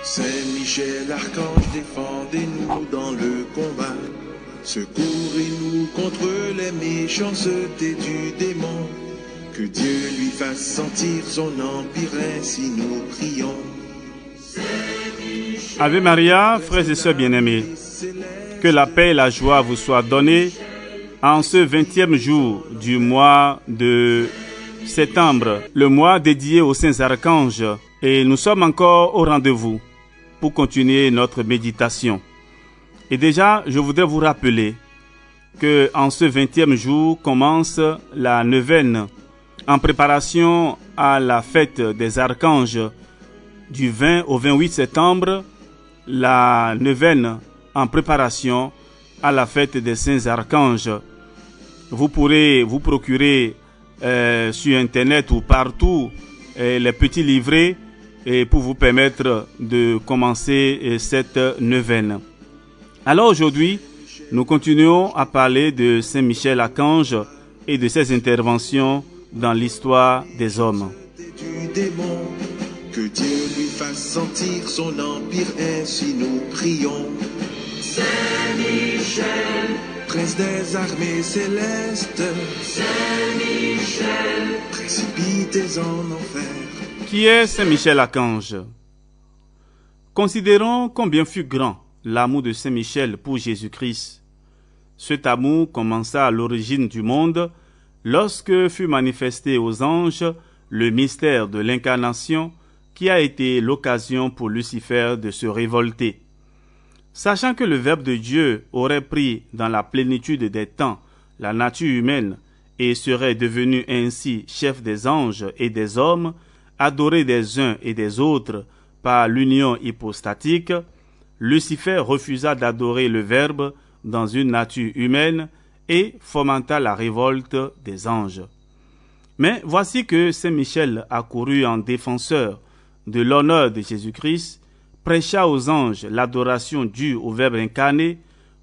Saint Michel, archange, défendez-nous dans le combat. Secourez-nous contre les méchancetés du démon. Que Dieu lui fasse sentir son empire, ainsi nous prions. Ave Maria, frères et sœurs bien-aimés, que la paix et la joie vous soient données en ce 20e jour du mois de septembre, le mois dédié aux saints archanges. Et nous sommes encore au rendez-vous pour continuer notre méditation. Et déjà, je voudrais vous rappeler que en ce 20e jour commence la neuvaine en préparation à la fête des archanges du 20 au 28 septembre, la neuvaine en préparation à la fête des saints archanges. Vous pourrez vous procurer sur Internet ou partout les petits livrets pour vous permettre de commencer cette neuvaine. Alors aujourd'hui, nous continuons à parler de Saint Michel Archange et de ses interventions dans l'histoire des hommes. Que Dieu lui fasse sentir son empire, ainsi nous prions. Saint Michel, prince des armées célestes. Saint Michel, précipitez en enfer. Qui est Saint Michel Archange? Considérons combien fut grand l'amour de Saint Michel pour Jésus-Christ. Cet amour commença à l'origine du monde lorsque fut manifesté aux anges le mystère de l'incarnation qui a été l'occasion pour Lucifer de se révolter. Sachant que le Verbe de Dieu aurait pris dans la plénitude des temps la nature humaine et serait devenu ainsi chef des anges et des hommes, adoré des uns et des autres par l'union hypostatique, Lucifer refusa d'adorer le Verbe dans une nature humaine et fomenta la révolte des anges. Mais voici que Saint Michel accourut en défenseur de l'honneur de Jésus-Christ, prêcha aux anges l'adoration due au Verbe incarné,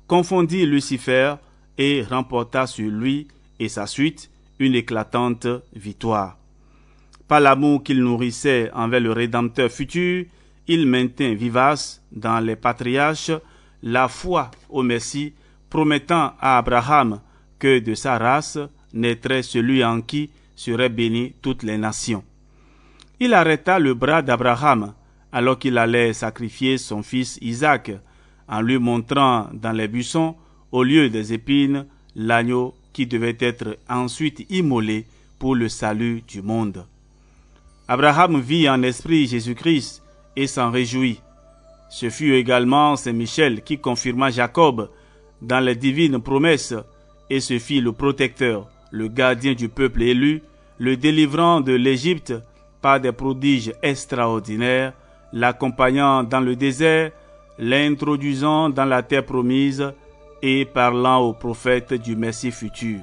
confondit Lucifer et remporta sur lui et sa suite une éclatante victoire. Par l'amour qu'il nourrissait envers le Rédempteur futur, il maintint vivace dans les patriarches la foi au Messie, promettant à Abraham que de sa race naîtrait celui en qui seraient bénies toutes les nations. Il arrêta le bras d'Abraham alors qu'il allait sacrifier son fils Isaac, en lui montrant dans les buissons, au lieu des épines, l'agneau qui devait être ensuite immolé pour le salut du monde. Abraham vit en esprit Jésus-Christ et s'en réjouit. Ce fut également Saint Michel qui confirma Jacob dans les divines promesses et se fit le protecteur, le gardien du peuple élu, le délivrant de l'Égypte par des prodiges extraordinaires, l'accompagnant dans le désert, l'introduisant dans la terre promise et parlant aux prophètes du Messie futur.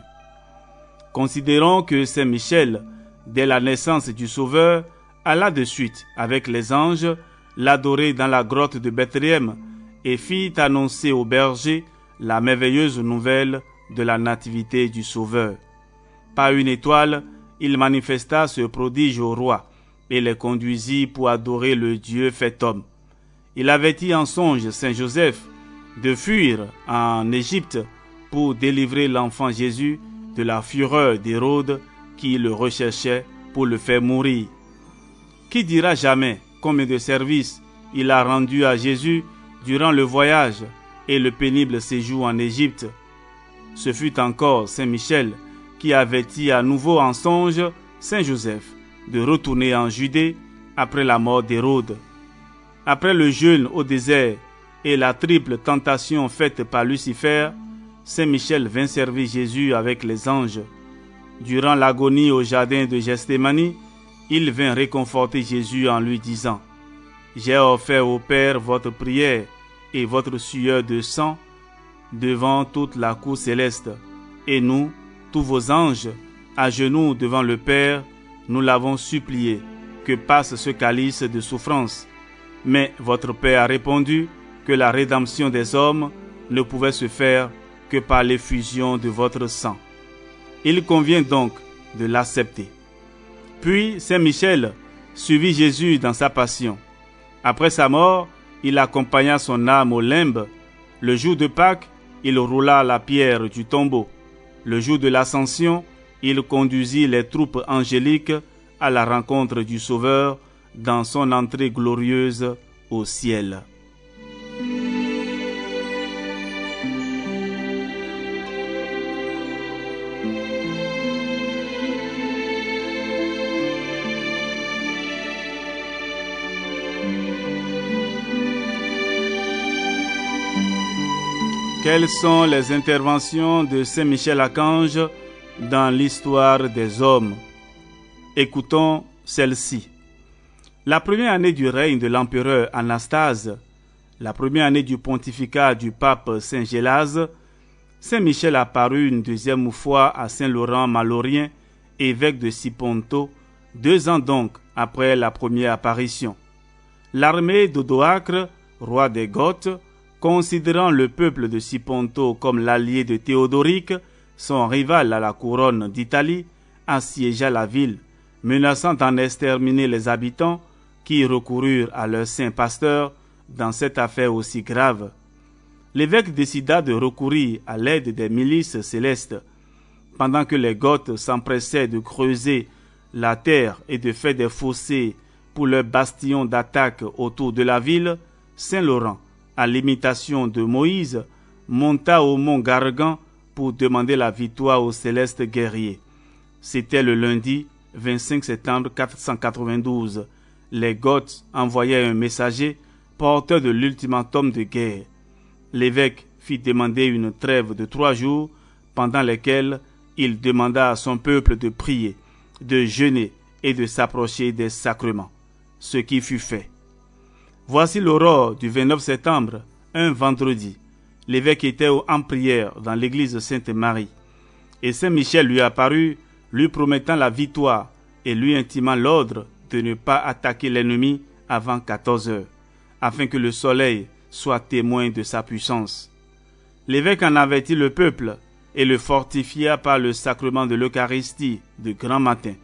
Considérons que Saint Michel, dès la naissance du Sauveur, alla de suite avec les anges l'adorer dans la grotte de Bethléem et fit annoncer aux bergers la merveilleuse nouvelle de la nativité du Sauveur. Par une étoile, il manifesta ce prodige au roi et les conduisit pour adorer le Dieu fait homme. Il avertit en songe Saint Joseph de fuir en Égypte pour délivrer l'enfant Jésus de la fureur d'Hérode qui le recherchait pour le faire mourir. Qui dira jamais combien de services il a rendu à Jésus durant le voyage et le pénible séjour en Égypte? Ce fut encore Saint Michel qui avertit à nouveau en songe Saint Joseph de retourner en Judée après la mort d'Hérode. Après le jeûne au désert et la triple tentation faite par Lucifer, Saint Michel vint servir Jésus avec les anges. Durant l'agonie au jardin de Gethsémani, il vint réconforter Jésus en lui disant: « J'ai offert au Père votre prière et votre sueur de sang devant toute la cour céleste, et nous, tous vos anges, à genoux devant le Père, nous l'avons supplié que passe ce calice de souffrance. Mais votre Père a répondu que la rédemption des hommes ne pouvait se faire que par l'effusion de votre sang. Il convient donc de l'accepter. » Puis Saint Michel suivit Jésus dans sa passion. Après sa mort, il accompagna son âme au limbe. Le jour de Pâques, il roula la pierre du tombeau. Le jour de l'Ascension, il conduisit les troupes angéliques à la rencontre du Sauveur dans son entrée glorieuse au ciel. Quelles sont les interventions de Saint Michel-Archange dans l'histoire des hommes? Écoutons celle-ci. La première année du règne de l'empereur Anastase, la première année du pontificat du pape Saint Gélase, Saint Michel apparut une deuxième fois à Saint-Laurent Malorien, évêque de Siponto, 2 ans donc après la première apparition. L'armée d'Odoacre, roi des Goths, considérant le peuple de Siponto comme l'allié de Théodoric, son rival à la couronne d'Italie, assiégea la ville, menaçant d'en exterminer les habitants qui recoururent à leur saint pasteur dans cette affaire aussi grave. L'évêque décida de recourir à l'aide des milices célestes. Pendant que les Goths s'empressaient de creuser la terre et de faire des fossés pour leurs bastions d'attaque autour de la ville, Saint-Laurent, à l'imitation de Moïse, monta au mont Gargan pour demander la victoire aux célestes guerriers. C'était le lundi 25 septembre 492. Les Goths envoyaient un messager porteur de l'ultimatum de guerre. L'évêque fit demander une trêve de 3 jours, pendant lesquels il demanda à son peuple de prier, de jeûner et de s'approcher des sacrements, ce qui fut fait. Voici l'aurore du 29 septembre, un vendredi. L'évêque était en prière dans l'église Sainte-Marie, et Saint Michel lui apparut, lui promettant la victoire et lui intimant l'ordre de ne pas attaquer l'ennemi avant 14 heures, afin que le soleil soit témoin de sa puissance. L'évêque en avertit le peuple et le fortifia par le sacrement de l'Eucharistie de grand matin.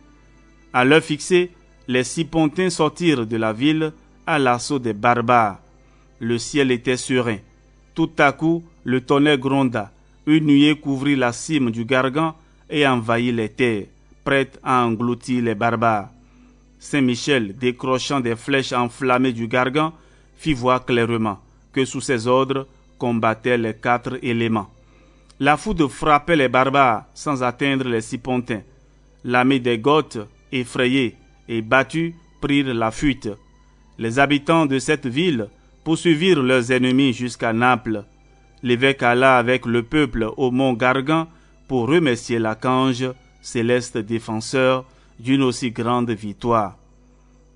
À l'heure fixée, les Sipontins sortirent de la ville à l'assaut des barbares. Le ciel était serein. Tout à coup, le tonnerre gronda. Une nuée couvrit la cime du Gargan et envahit les terres, prête à engloutir les barbares. Saint Michel, décrochant des flèches enflammées du Gargan, fit voir clairement que sous ses ordres combattaient les 4 éléments. La foudre frappait les barbares sans atteindre les Sipontins. L'armée des Goths, effrayés et battus, prirent la fuite. Les habitants de cette ville poursuivirent leurs ennemis jusqu'à Naples. L'évêque alla avec le peuple au mont Gargan pour remercier l'archange, céleste défenseur, d'une aussi grande victoire.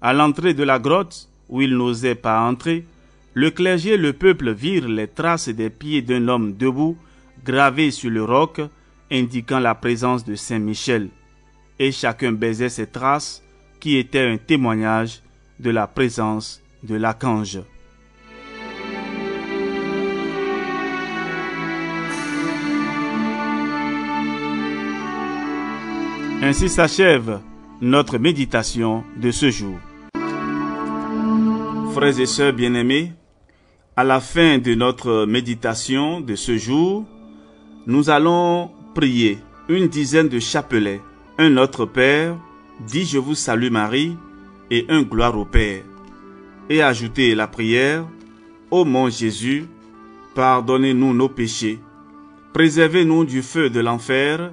À l'entrée de la grotte, où il n'osait pas entrer, le clergé et le peuple virent les traces des pieds d'un homme debout, gravés sur le roc, indiquant la présence de Saint Michel. Et chacun baisait ces traces, qui étaient un témoignage de la présence de l'archange. Ainsi s'achève notre méditation de ce jour. Frères et sœurs bien-aimés, à la fin de notre méditation de ce jour, nous allons prier une dizaine de chapelets, un Notre Père, dit Je vous salue Marie, et un Gloire au Père, et ajouter la prière, Ô mon Jésus, pardonnez-nous nos péchés, préservez-nous du feu de l'enfer,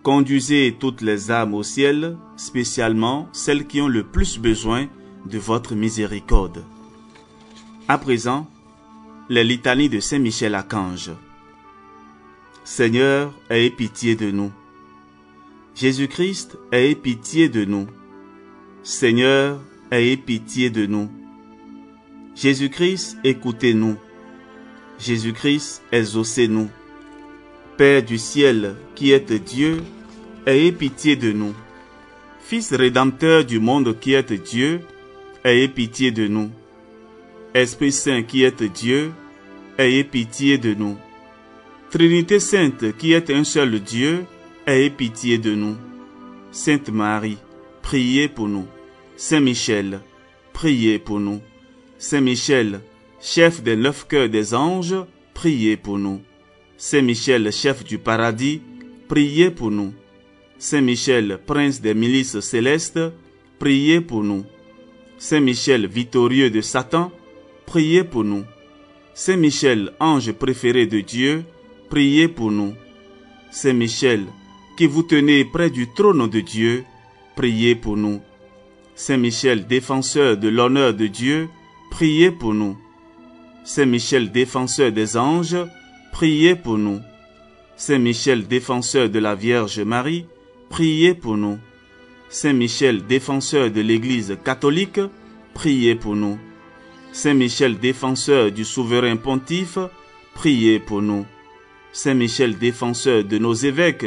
conduisez toutes les âmes au ciel, spécialement celles qui ont le plus besoin de votre miséricorde. À présent, les litanies de Saint Michel-Archange. Seigneur, aie pitié de nous. Jésus-Christ, aie pitié de nous. Seigneur, aie pitié de nous. Jésus-Christ, écoutez-nous. Jésus-Christ, exaucez-nous. Père du ciel, qui êtes Dieu, ayez pitié de nous. Fils rédempteur du monde qui êtes Dieu, ayez pitié de nous. Esprit Saint qui êtes Dieu, ayez pitié de nous. Trinité Sainte qui êtes un seul Dieu, ayez pitié de nous. Sainte Marie, priez pour nous. Saint Michel, priez pour nous. Saint Michel, chef des 9 cœurs des anges, priez pour nous. Saint Michel, chef du paradis, priez pour nous. Saint Michel, prince des milices célestes, priez pour nous. Saint Michel, victorieux de Satan, priez pour nous. Saint Michel, ange préféré de Dieu, priez pour nous. Saint Michel, qui vous tenez près du trône de Dieu, priez pour nous. Saint Michel, défenseur de l'honneur de Dieu, priez pour nous. Saint Michel, défenseur des anges, priez pour nous. Saint Michel, défenseur de la Vierge Marie, priez pour nous. Saint Michel, défenseur de l'Église catholique, priez pour nous. Saint Michel, défenseur du souverain pontife, priez pour nous. Saint Michel, défenseur de nos évêques,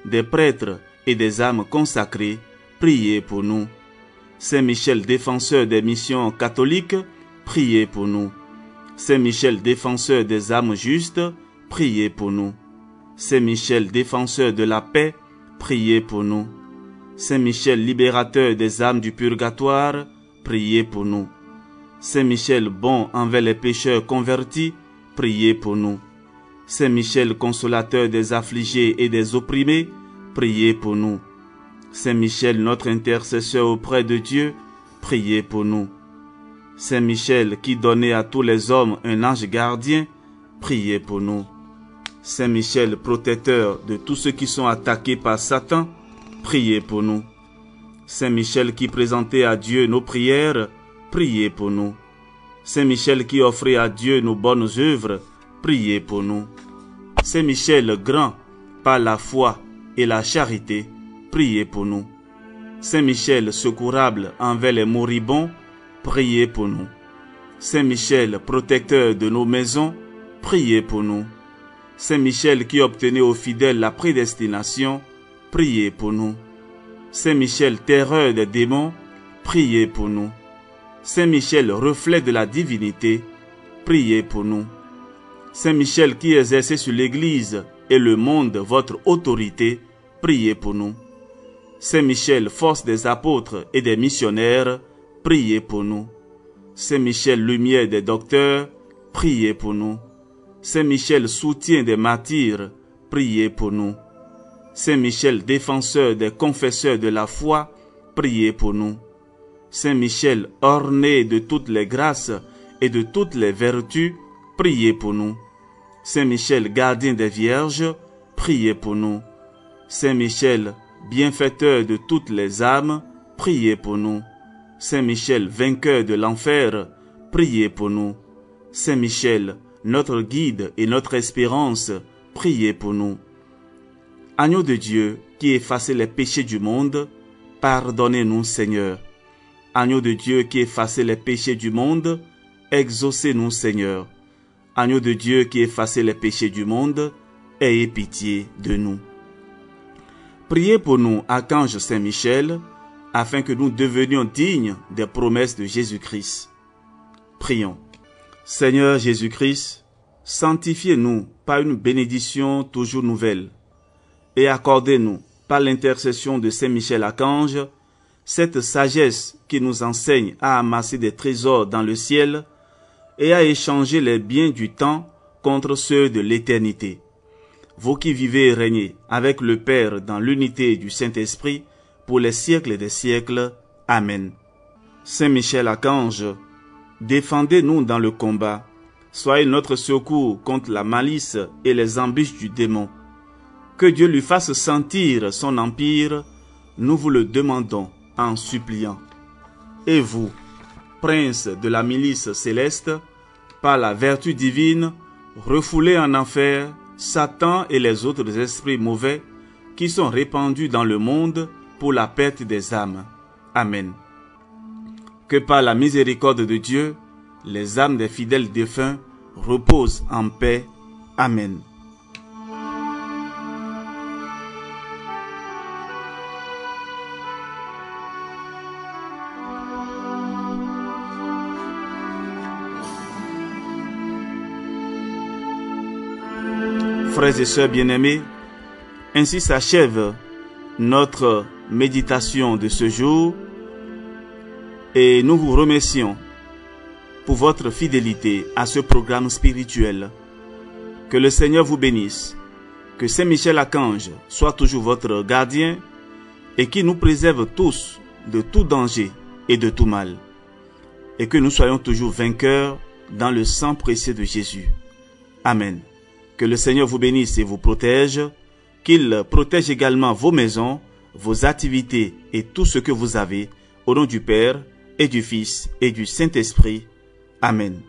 des prêtres et des âmes consacrées, priez pour nous. Saint Michel, défenseur des missions catholiques, priez pour nous. Saint Michel, défenseur des âmes justes, priez pour nous. Saint Michel, défenseur de la paix, priez pour nous. Saint Michel, libérateur des âmes du purgatoire, priez pour nous. Saint Michel, bon envers les pécheurs convertis, priez pour nous. Saint Michel, consolateur des affligés et des opprimés, priez pour nous. Saint Michel, notre intercesseur auprès de Dieu, priez pour nous. Saint Michel, qui donnait à tous les hommes un ange gardien, priez pour nous. Saint Michel, protecteur de tous ceux qui sont attaqués par Satan, priez pour nous. Saint Michel, qui présentait à Dieu nos prières, priez pour nous. Saint Michel, qui offrait à Dieu nos bonnes œuvres, priez pour nous. Saint Michel, grand par la foi et la charité, priez pour nous. Saint Michel, secourable envers les moribonds, priez pour nous. Saint Michel, protecteur de nos maisons, priez pour nous. Saint Michel, qui obtenait aux fidèles la prédestination, priez pour nous. Saint Michel, terreur des démons, priez pour nous. Saint Michel, reflet de la divinité, priez pour nous. Saint Michel, qui exerçait sur l'Église et le monde votre autorité, priez pour nous. Saint Michel, force des apôtres et des missionnaires, priez pour nous. Saint Michel, lumière des docteurs, priez pour nous. Saint Michel, soutien des martyrs, priez pour nous. Saint Michel, défenseur des confesseurs de la foi, priez pour nous. Saint Michel, orné de toutes les grâces et de toutes les vertus, priez pour nous. Saint Michel, gardien des vierges, priez pour nous. Saint Michel, bienfaiteur de toutes les âmes, priez pour nous. Saint Michel, vainqueur de l'enfer, priez pour nous. Saint Michel, notre guide et notre espérance, priez pour nous. Agneau de Dieu, qui effacez les péchés du monde, pardonnez-nous, Seigneur. Agneau de Dieu, qui effacez les péchés du monde, exaucez-nous, Seigneur. Agneau de Dieu, qui effacez les péchés du monde, ayez pitié de nous. Priez pour nous, archange Saint-Michel, afin que nous devenions dignes des promesses de Jésus-Christ. Prions. Seigneur Jésus-Christ, sanctifiez-nous par une bénédiction toujours nouvelle et accordez-nous, par l'intercession de Saint-Michel Archange, cette sagesse qui nous enseigne à amasser des trésors dans le ciel et à échanger les biens du temps contre ceux de l'éternité. Vous qui vivez et régnez avec le Père dans l'unité du Saint-Esprit, pour les siècles des siècles. Amen. Saint Michel Archange, défendez-nous dans le combat. Soyez notre secours contre la malice et les embûches du démon. Que Dieu lui fasse sentir son empire, nous vous le demandons en suppliant. Et vous, prince de la milice céleste, par la vertu divine, refoulez en enfer Satan et les autres esprits mauvais qui sont répandus dans le monde pour la perte des âmes. Amen. Que par la miséricorde de Dieu, les âmes des fidèles défunts reposent en paix. Amen. Frères et sœurs bien-aimés, ainsi s'achève notre méditation de ce jour et nous vous remercions pour votre fidélité à ce programme spirituel. Que le Seigneur vous bénisse, que Saint Michel Archange soit toujours votre gardien et qu'il nous préserve tous de tout danger et de tout mal, et que nous soyons toujours vainqueurs dans le sang précieux de Jésus. Amen. Que le Seigneur vous bénisse et vous protège, qu'il protège également vos maisons, vos activités et tout ce que vous avez, au nom du Père et du Fils et du Saint-Esprit. Amen.